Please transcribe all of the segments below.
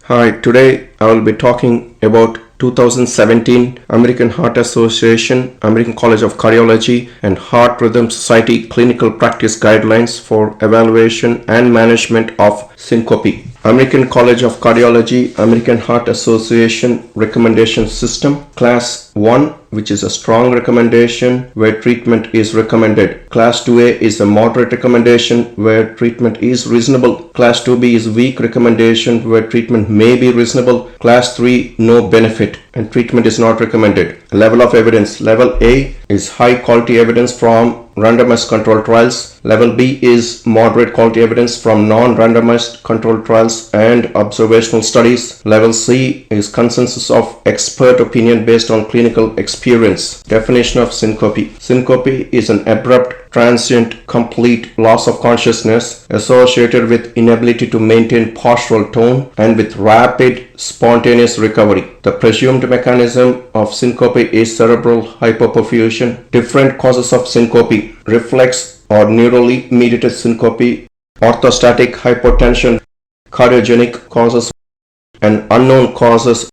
Hi, today I will be talking about 2017 American Heart Association, American College of Cardiology, and Heart Rhythm Society clinical practice guidelines for evaluation and management of syncope. American College of Cardiology, American Heart Association recommendation system, Class 1, which is a strong recommendation where treatment is recommended. Class 2A is a moderate recommendation where treatment is reasonable. Class 2B is weak recommendation where treatment may be reasonable. Class 3, no benefit and treatment is not recommended. Level of evidence. Level A is high quality evidence from randomized controlled trials. Level B is moderate quality evidence from non-randomized controlled trials and observational studies. Level C is consensus of expert opinion based on clinical experience. Definition of syncope. Syncope is an abrupt, transient, complete loss of consciousness associated with inability to maintain postural tone and with rapid, spontaneous recovery. The presumed mechanism of syncope is cerebral hypoperfusion. Different causes of syncope: reflex or neurally mediated syncope, orthostatic hypotension, cardiogenic causes, and unknown causes.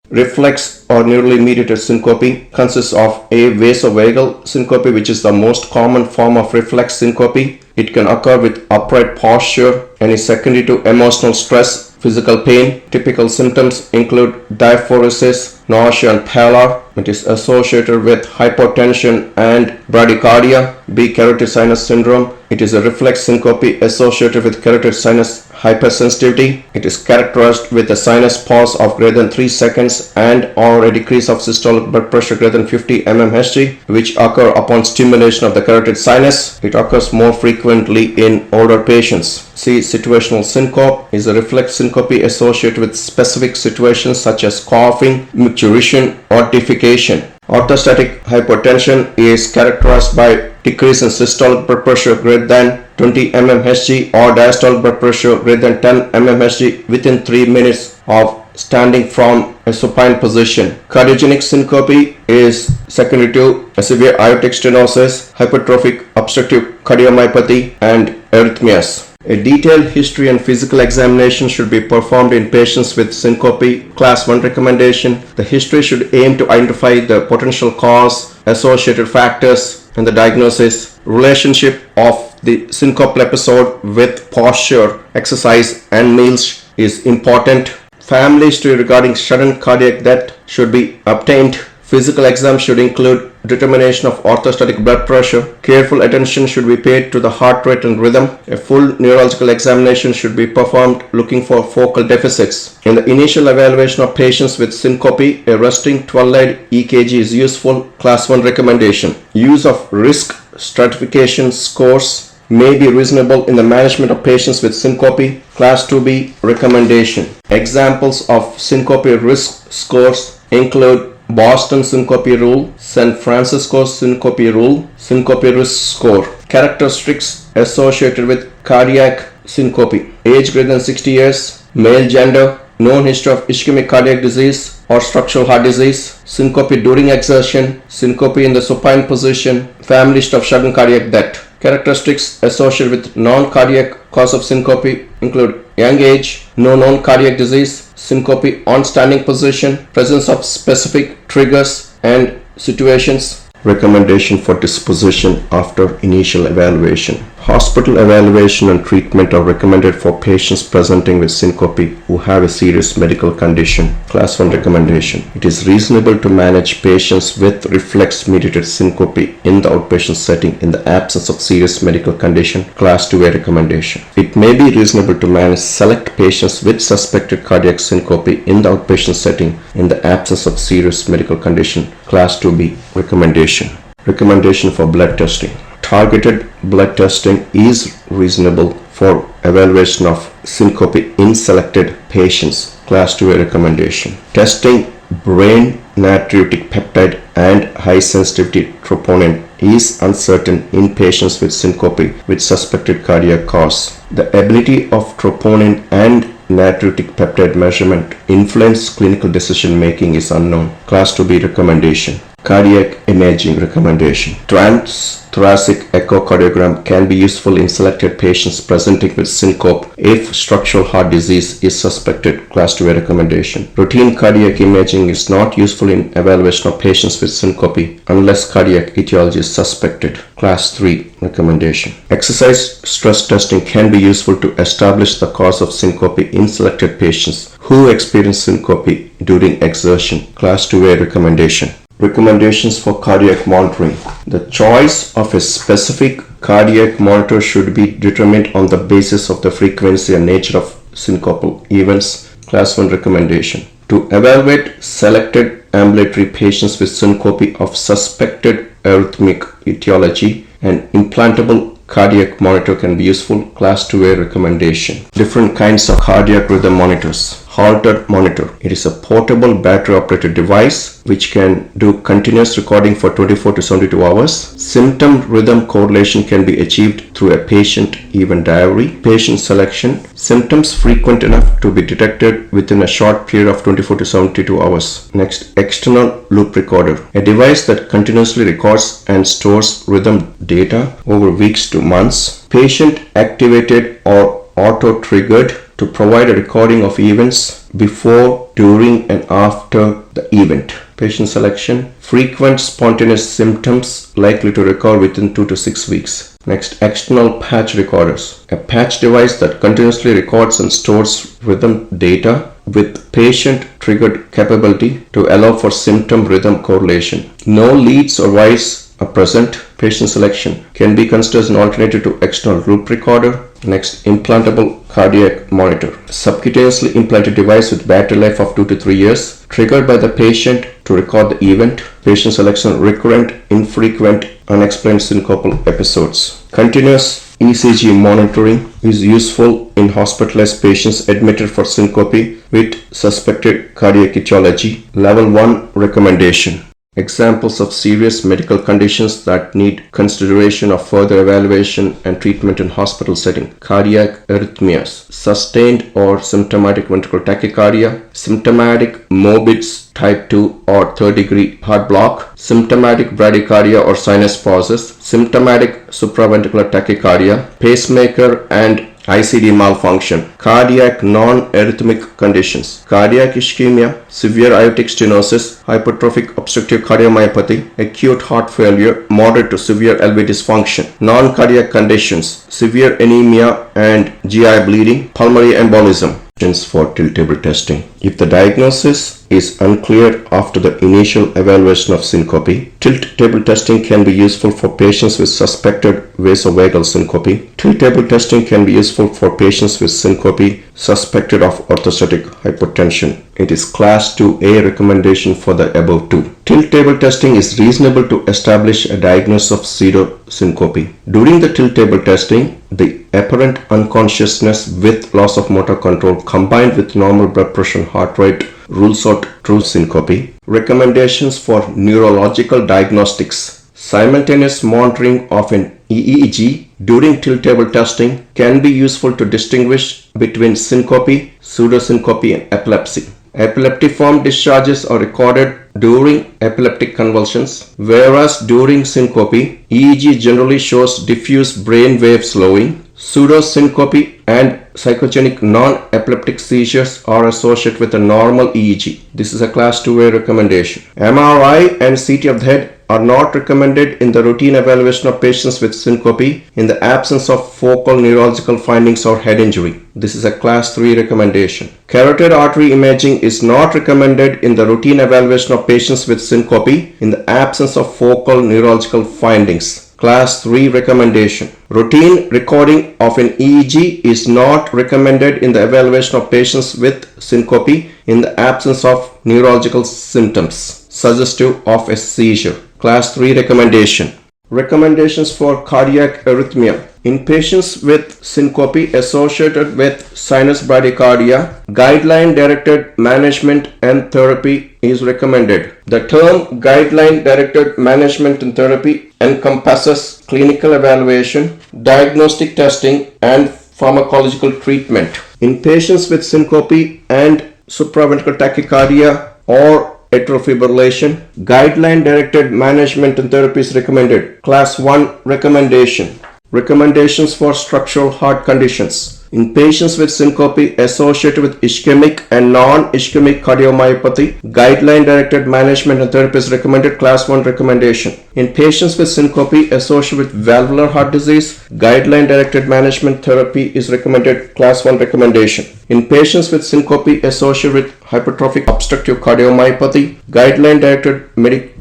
Reflex or neurally mediated syncope consists of a vasovagal syncope, which is the most common form of reflex syncope. It can occur with upright posture and is secondary to emotional stress, physical pain. Typical symptoms include diaphoresis, nausea and pallor. It is associated with hypotension and bradycardia. B. Carotid sinus syndrome. It is a reflex syncope associated with carotid sinus hypersensitivity. It is characterized with a sinus pause of greater than 3 seconds and or a decrease of systolic blood pressure greater than 50 mmHg, which occur upon stimulation of the carotid sinus. It occurs more frequently in older patients. C. Situational syncope is a reflex syncope associated with specific situations such as coughing, micturition, or defecation. Orthostatic hypotension is characterized by decrease in systolic blood pressure greater than 20 mmHg or diastolic blood pressure greater than 10 mmHg within 3 minutes of standing from a supine position. Cardiogenic syncope is secondary to a severe aortic stenosis, hypertrophic obstructive cardiomyopathy, and arrhythmias. A detailed history and physical examination should be performed in patients with syncope. Class 1 recommendation. The history should aim to identify the potential cause, associated factors, and the diagnosis. Relationship of the syncope episode with posture, exercise, and meals is important. Family history regarding sudden cardiac death should be obtained. Physical exam should include determination of orthostatic blood pressure. Careful attention should be paid to the heart rate and rhythm. A full neurological examination should be performed looking for focal deficits. In the initial evaluation of patients with syncope, a resting 12-lead EKG is useful. Class 1 recommendation. Use of risk stratification scores may be reasonable in the management of patients with syncope. Class 2B recommendation. Examples of syncope risk scores include Boston Syncope Rule, San Francisco Syncope Rule, Syncope Risk Score. Characteristics associated with cardiac syncope: age greater than 60 years, male gender, known history of ischemic cardiac disease or structural heart disease, syncope during exertion, syncope in the supine position, family history of sudden cardiac death. Characteristics associated with non-cardiac cause of syncope include young age, no known cardiac disease, syncope on standing position, presence of specific triggers and situations. Recommendation for disposition after initial evaluation. Hospital evaluation and treatment are recommended for patients presenting with syncope who have a serious medical condition. Class 1 recommendation. It is reasonable to manage patients with reflex-mediated syncope in the outpatient setting in the absence of serious medical condition. Class 2A recommendation. It may be reasonable to manage select patients with suspected cardiac syncope in the outpatient setting in the absence of serious medical condition. Class 2B recommendation. Recommendation for blood testing. Targeted blood testing is reasonable for evaluation of syncope in selected patients. Class 2A recommendation. Testing brain natriuretic peptide and high sensitivity troponin is uncertain in patients with syncope with suspected cardiac cause. The ability of troponin and natriuretic peptide measurement influence clinical decision making is unknown. Class 2B recommendation. Cardiac imaging recommendation. Transthoracic echocardiogram can be useful in selected patients presenting with syncope if structural heart disease is suspected. Class 2A recommendation. Routine cardiac imaging is not useful in evaluation of patients with syncope unless cardiac etiology is suspected. Class 3 recommendation. Exercise stress testing can be useful to establish the cause of syncope in selected patients who experience syncope during exertion. Class 2A recommendation. Recommendations for cardiac monitoring. The choice of a specific cardiac monitor should be determined on the basis of the frequency and nature of syncopal events. Class 1 recommendation. To evaluate selected ambulatory patients with syncope of suspected arrhythmic etiology, an implantable cardiac monitor can be useful. Class 2A recommendation. Different kinds of cardiac rhythm monitors. Holter monitor. It is a portable battery operated device which can do continuous recording for 24 to 72 hours. Symptom rhythm correlation can be achieved through a patient event diary. Patient selection. Symptoms frequent enough to be detected within a short period of 24 to 72 hours. Next, external loop recorder. A device that continuously records and stores rhythm data over weeks to months. Patient activated or auto triggered to provide a recording of events before, during, and after the event. Patient selection. Frequent spontaneous symptoms likely to recur within 2 to 6 weeks. Next, external patch recorders. A patch device that continuously records and stores rhythm data with patient triggered capability to allow for symptom rhythm correlation. No leads or wires are present. Patient selection can be considered as an alternative to external loop recorder. Next, implantable cardiac monitor. Subcutaneously implanted device with battery life of 2 to 3 years, triggered by the patient to record the event. Patient selection. Recurrent, infrequent, unexplained syncopal episodes. Continuous ECG monitoring is useful in hospitalized patients admitted for syncope with suspected cardiac etiology. Level 1 recommendation. Examples of serious medical conditions that need consideration of further evaluation and treatment in hospital setting. Cardiac arrhythmias, sustained or symptomatic ventricular tachycardia, symptomatic morbid type 2 or third degree heart block, symptomatic bradycardia or sinus pauses, symptomatic supraventricular tachycardia, pacemaker and ICD malfunction, cardiac non-arrhythmic conditions, cardiac ischemia, severe aortic stenosis, hypertrophic obstructive cardiomyopathy, acute heart failure, moderate to severe LV dysfunction, non-cardiac conditions, severe anemia and GI bleeding, pulmonary embolism. For tilt table testing. If the diagnosis is unclear after the initial evaluation of syncope, tilt table testing can be useful for patients with suspected vasovagal syncope. Tilt table testing can be useful for patients with syncope suspected of orthostatic hypotension. It is class 2A recommendation for the above two. Tilt table testing is reasonable to establish a diagnosis of pseudosyncope. During the tilt table testing, the apparent unconsciousness with loss of motor control combined with normal blood pressure and heart rate rules out true syncope. Recommendations for neurological diagnostics. Simultaneous monitoring of an EEG during tilt table testing can be useful to distinguish between syncope, pseudosyncope, and epilepsy. Epileptiform discharges are recorded during epileptic convulsions, whereas during syncope, EEG generally shows diffuse brain wave slowing. Pseudosyncope and psychogenic non-epileptic seizures are associated with a normal EEG. This is a class 2A recommendation. MRI and CT of the head are not recommended in the routine evaluation of patients with syncope in the absence of focal neurological findings or head injury. This is a class 3 recommendation. Carotid artery imaging is not recommended in the routine evaluation of patients with syncope in the absence of focal neurological findings. Class 3 recommendation. Routine recording of an EEG is not recommended in the evaluation of patients with syncope in the absence of neurological symptoms suggestive of a seizure. Class 3 recommendation. Recommendations for cardiac arrhythmia. In patients with syncope associated with sinus bradycardia, guideline-directed management and therapy is recommended. The term guideline-directed management and therapy encompasses clinical evaluation, diagnostic testing, and pharmacological treatment. In patients with syncope and supraventricular tachycardia or atrial fibrillation. Guideline-directed management and therapy is recommended. Class 1 recommendation. Recommendations for structural heart conditions. In patients with syncope associated with ischemic and non-ischemic cardiomyopathy, guideline-directed management and therapy is recommended. Class 1 recommendation. In patients with syncope associated with valvular heart disease, guideline-directed management therapy is recommended. Class 1 recommendation. In patients with syncope associated with hypertrophic obstructive cardiomyopathy, guideline-directed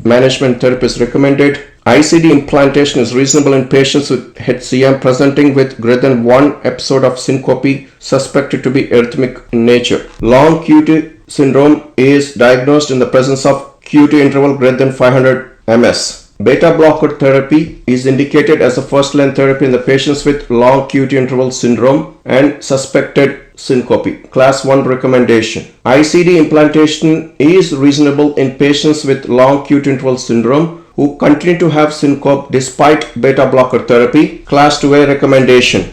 management therapy is recommended. ICD implantation is reasonable in patients with HCM presenting with greater than one episode of syncope suspected to be arrhythmic in nature. Long QT syndrome is diagnosed in the presence of QT interval greater than 500 ms. Beta blocker therapy is indicated as a first-line therapy in the patients with long QT interval syndrome and suspected syncope. Class 1 recommendation. ICD implantation is reasonable in patients with long QT interval syndrome who continue to have syncope despite beta blocker therapy. Class 2A recommendation.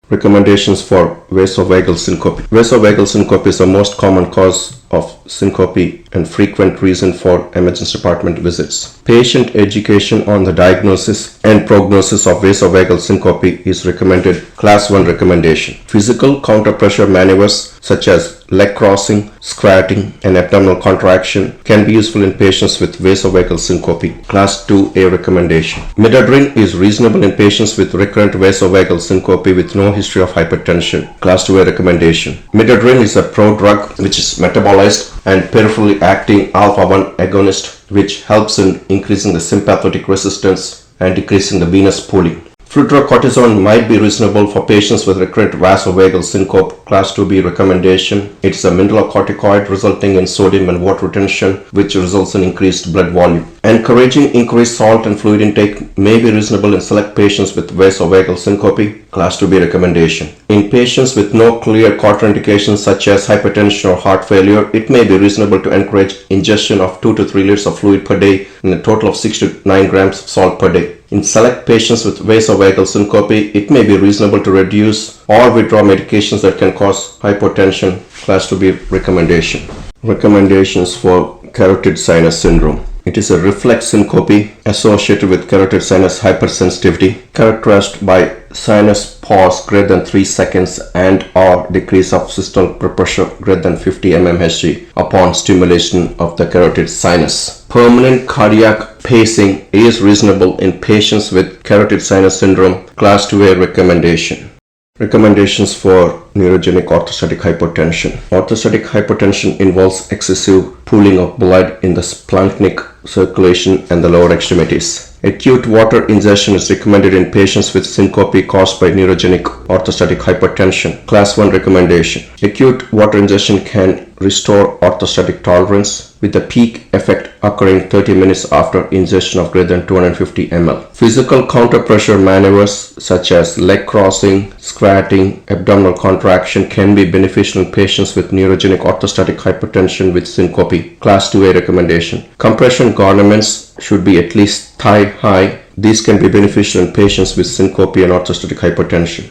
Recommendations for vasovagal syncope. Vasovagal syncope is the most common cause of syncope and frequent reason for emergency department visits. Patient education on the diagnosis and prognosis of vasovagal syncope is recommended. Class 1 recommendation. Physical counter-pressure maneuvers such as leg crossing, squatting, and abdominal contraction can be useful in patients with vasovagal syncope. Class 2A recommendation. Midodrine is reasonable in patients with recurrent vasovagal syncope with no history of hypertension. Class 2A recommendation. Midodrine is a prodrug which is metabolized and peripherally acting alpha-1 agonist which helps in increasing the sympathetic resistance and decreasing the venous pooling. Fludrocortisone might be reasonable for patients with recurrent vasovagal syncope. Class 2B recommendation. It is a mineralocorticoid resulting in sodium and water retention which results in increased blood volume. Encouraging increased salt and fluid intake may be reasonable in select patients with vasovagal syncope. Class 2B recommendation. In patients with no clear contraindications such as hypertension or heart failure, it may be reasonable to encourage ingestion of 2 to 3 liters of fluid per day and a total of 6 to 9 grams of salt per day. In select patients with vasovagal syncope, it may be reasonable to reduce or withdraw medications that can cause hypotension. Class 2B recommendation. Recommendations for carotid sinus syndrome. It is a reflex syncope associated with carotid sinus hypersensitivity, characterized by sinus pause greater than 3 seconds and or decrease of systolic blood pressure greater than 50 mmHg upon stimulation of the carotid sinus. Permanent cardiac pacing is reasonable in patients with carotid sinus syndrome. Class 2A recommendation. Recommendations for neurogenic orthostatic hypotension. Orthostatic hypotension involves excessive pooling of blood in the splanchnic circulation and the lower extremities. Acute water ingestion is recommended in patients with syncope caused by neurogenic orthostatic hypertension. Class 1 recommendation. Acute water ingestion can restore orthostatic tolerance with the peak effect occurring 30 minutes after ingestion of greater than 250 ml. Physical counter-pressure maneuvers such as leg crossing, squatting, abdominal contraction can be beneficial in patients with neurogenic orthostatic hypertension with syncope. Class 2A recommendation. Compression garments should be at least thigh high. These can be beneficial in patients with syncope and orthostatic hypertension.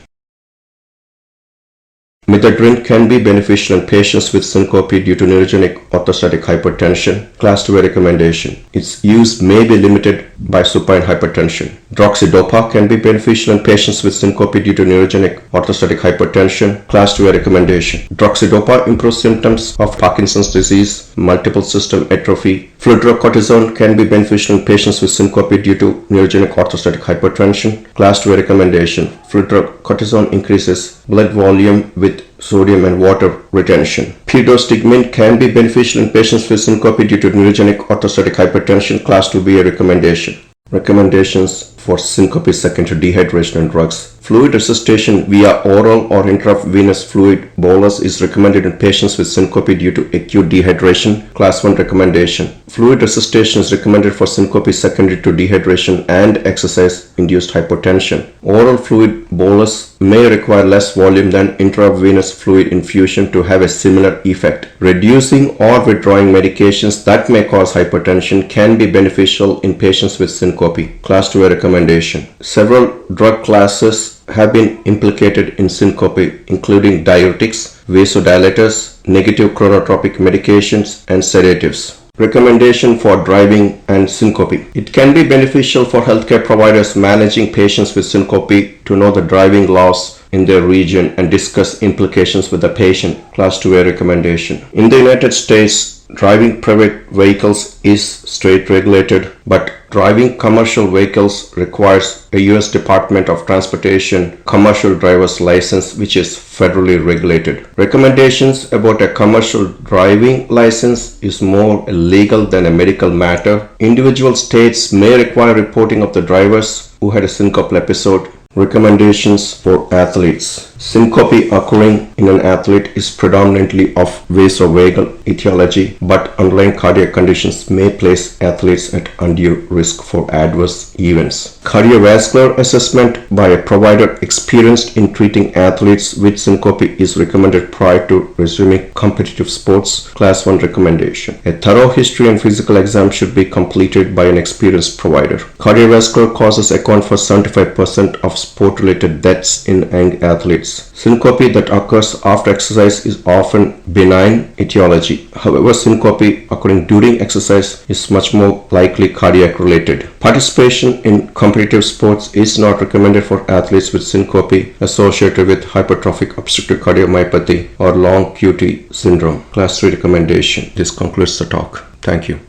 Midodrine can be beneficial in patients with syncope due to neurogenic orthostatic hypertension. Class 2A recommendation. Its use may be limited by supine hypertension. Droxidopa can be beneficial in patients with syncope due to neurogenic orthostatic hypertension. Class 2A recommendation. Droxidopa improves symptoms of Parkinson's disease, multiple system atrophy. Fludrocortisone can be beneficial in patients with syncope due to neurogenic orthostatic hypertension. Class 2A recommendation. Fludrocortisone increases blood volume with sodium and water retention. Pidostigmine can be beneficial in patients with syncope due to neurogenic orthostatic hypertension. Class 2B recommendation. Recommendations for syncope secondary to dehydration and drugs. Fluid resuscitation via oral or intravenous fluid bolus is recommended in patients with syncope due to acute dehydration. Class 1 recommendation. Fluid resuscitation is recommended for syncope secondary to dehydration and exercise-induced hypotension. Oral fluid bolus may require less volume than intravenous fluid infusion to have a similar effect. Reducing or withdrawing medications that may cause hypertension can be beneficial in patients with syncope. Class 2 recommendation. Several drug classes have been implicated in syncope, including diuretics, vasodilators, negative chronotropic medications, and sedatives. Recommendation for driving and syncope. It can be beneficial for healthcare providers managing patients with syncope to know the driving laws in their region and discuss implications with the patient. Class 2A recommendation. In the United States, driving private vehicles is state regulated, but driving commercial vehicles requires a U.S. Department of Transportation commercial driver's license, which is federally regulated. Recommendations about a commercial driving license is more legal than a medical matter. Individual states may require reporting of the drivers who had a syncope episode. Recommendations for athletes. Syncope occurring in an athlete is predominantly of vasovagal etiology, but underlying cardiac conditions may place athletes at undue risk for adverse events. Cardiovascular assessment by a provider experienced in treating athletes with syncope is recommended prior to resuming competitive sports. Class 1 recommendation. A thorough history and physical exam should be completed by an experienced provider. Cardiovascular causes account for 75% of sport-related deaths in young athletes. Syncope that occurs after exercise is often benign etiology. However, syncope occurring during exercise is much more likely cardiac related. Participation in competitive sports is not recommended for athletes with syncope associated with hypertrophic obstructive cardiomyopathy or long QT syndrome. Class 3 recommendation. This concludes the talk. Thank you.